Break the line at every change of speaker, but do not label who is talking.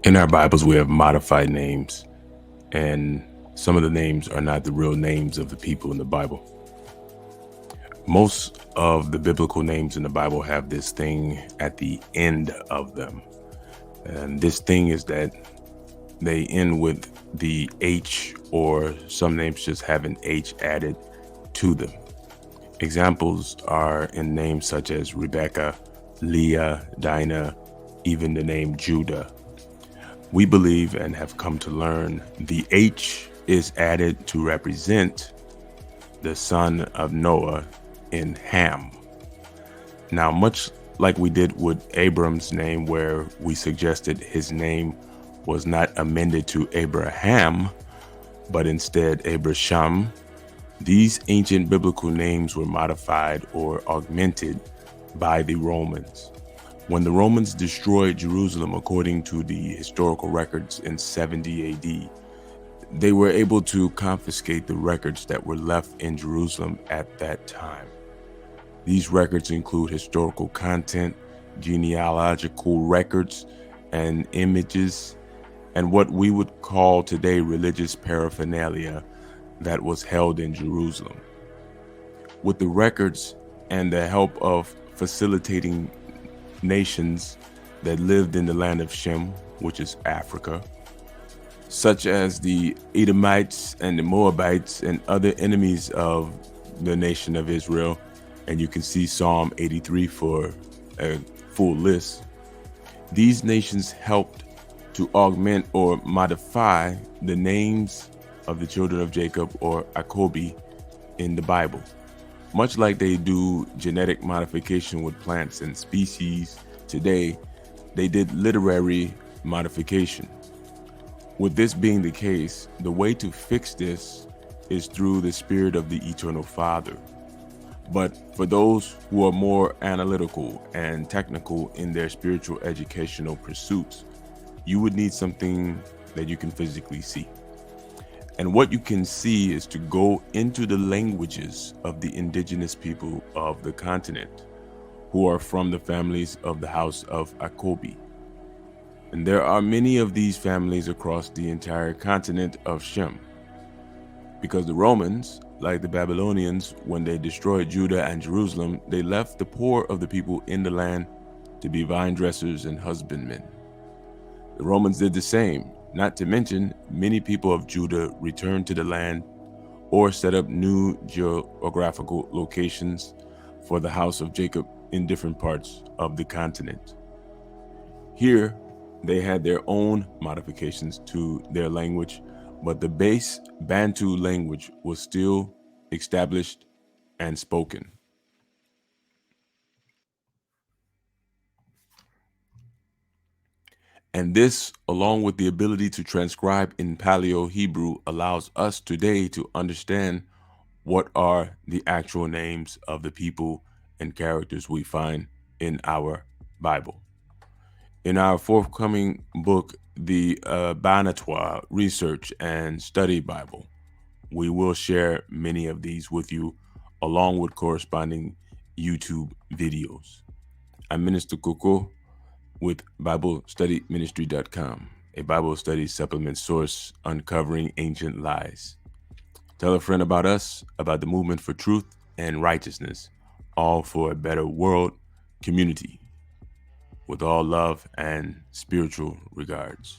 In our Bibles, we have modified names, and some of the names are not the real names of the people in the Bible. Most of the biblical names in the Bible have this thing at the end of them. And this thing is that they end with the H, or some names just have an H added to them. Examples are in names such as Rebecca, Leah, Dinah, even the name Judah. We believe and have come to learn the H is added to represent the son of Noah in Ham. Now, much like we did with Abram's name, where we suggested his name was not amended to Abraham, but instead Abrashem, these ancient biblical names were modified or augmented by the Romans. When the Romans destroyed Jerusalem, according to the historical records in 70 AD, they were able to confiscate the records that were left in Jerusalem at that time. These records include historical content, genealogical records, and images, and what we would call today religious paraphernalia that was held in Jerusalem. With the records and the help of facilitating nations that lived in the land of Shem, which is Africa, such as the Edomites and the Moabites and other enemies of the nation of Israel, and you can see Psalm 83 for a full list. These nations helped to augment or modify the names of the children of Jacob, or Jacobi, in the Bible. Much like they do genetic modification with plants and species today, they did literary modification. With this being the case, the way to fix this is through the Spirit of the Eternal Father. But for those who are more analytical and technical in their spiritual educational pursuits, you would need something that you can physically see. And what you can see is to go into the languages of the indigenous people of the continent, who are from the families of the house of Jacobi. And there are many of these families across the entire continent of Shem. Because the Romans, like the Babylonians, when they destroyed Judah and Jerusalem, they left the poor of the people in the land to be vine dressers and husbandmen. The Romans did the same. Not to mention, many people of Judah returned to the land or set up new geographical locations for the house of Jacob in different parts of the continent. Here, they had their own modifications to their language, but the base Bantu language was still established and spoken. And this, along with the ability to transcribe in Paleo Hebrew, allows us today to understand what are the actual names of the people and characters we find in our Bible. In our forthcoming book, the Banatwa Research and Study Bible, we will share many of these with you, along with corresponding YouTube videos. I'm Minister Koko with BibleStudyMinistry.com, a Bible study supplement source uncovering ancient lies. Tell a friend about us, about the movement for truth and righteousness, all for a better world community. With all love and spiritual regards.